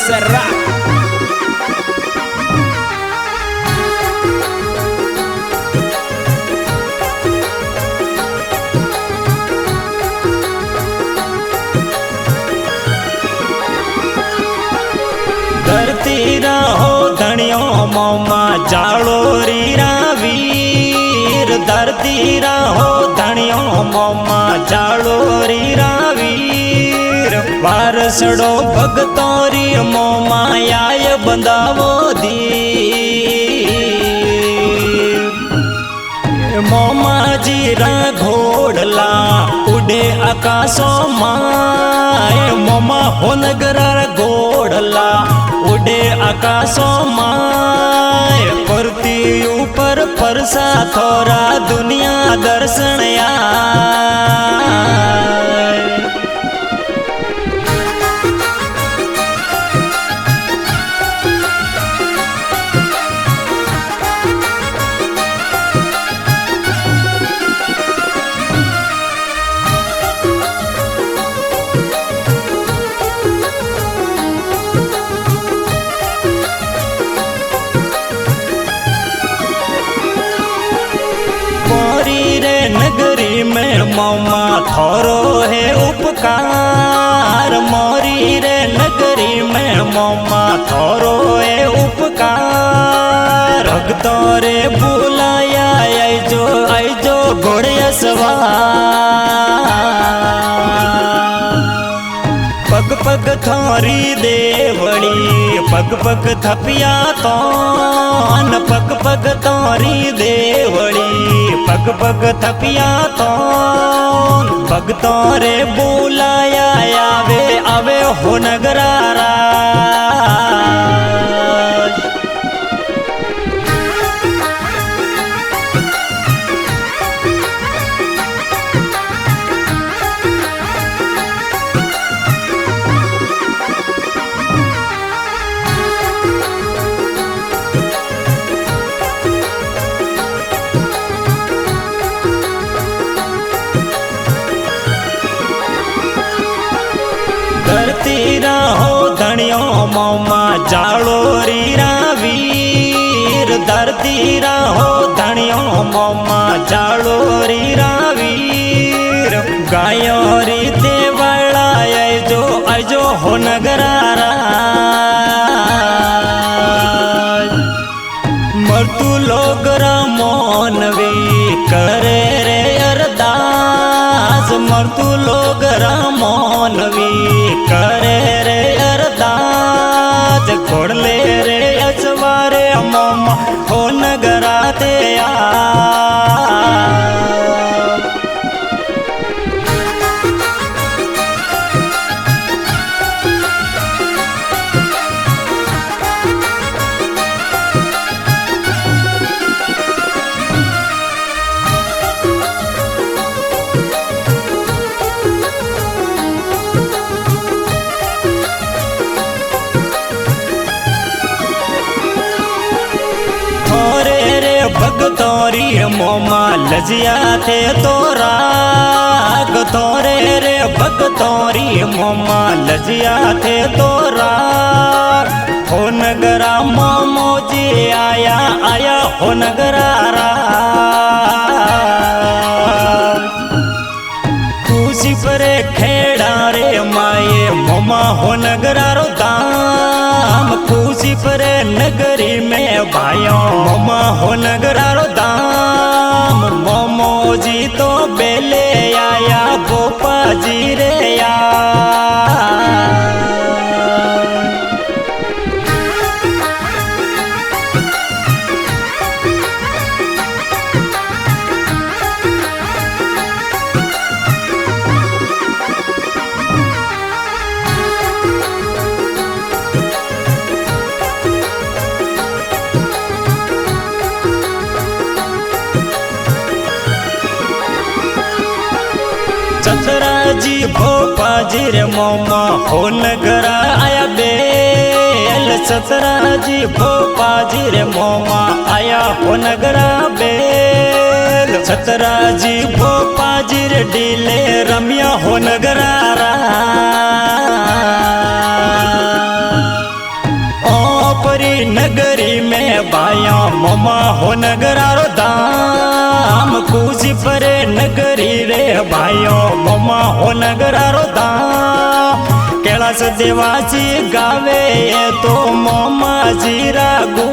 Serra. धरती रहो धनियो मोमा जालो रीरा वीर। धरती रहो धनियो मोमा जालो रीरा वीर। वारसड़ो भगतोरी मोमा आय बंदावो धीर। मोमा जीरा घोड़ला उड़े आकाशों माय। मोमा होनगरा घोड़ला उड़े आकाशों माय। परती ऊपर परसा थोरा दुनिया दर्शन आय। नगरी में मोमा थोरो है उपकार। मोरी रे नगरी में मोमा थोरो है उपकार। भक्तो रे बुलाया आइजो घोड़िया सवार। पग पग थोरी देवड़ी पग पग थपिया तोन। पग पग तोरी देवड़ी पग पग थपिया तोन। भगतो रे बुलाया आवे आवे हो नगरारा। धरती रहो धनियो मोमा जालो रीरा वीर। धरती रहो धनियो मोमा जालो रीरा वीर। गायो रीते वाला आइजो हो नगरारा। मरतू लोग रामोनवी करे रे अरदास। मरतू लोग रामोनवी करे रे अरदास। घोड़ले रे अचवारे मोमा हो नगराते आ। भगतोरी मोमा लजिया थे तोरा। थोरे रे भगतोरी मोमा लजिया थे तोरा। हो नगरा मोमो जी आया हो नगरारा। खुशी परे खेड़ा रे माये मोमा हो नगरारो दाम। खुशी परे नगरी में भाइयों मोमा हो नगरारो दाम। मोमो जी तो बेले आया गोपा जी रे या। जी भोपा जी रे मोमा हो नगरा आया बेल। सतरा जी भोपा जी रे मोमा आया हो नगरा बेल। सतरा जी भोपा जी रे डीले रमिया हो नगरारा। नगरी में भाइयों मोमा हो नगरारो धाम खुशी परे नगरी रे भाइयों मोमा हो नगरारो धाम कैलाश देवासी गावे तो मोमा जीरा गो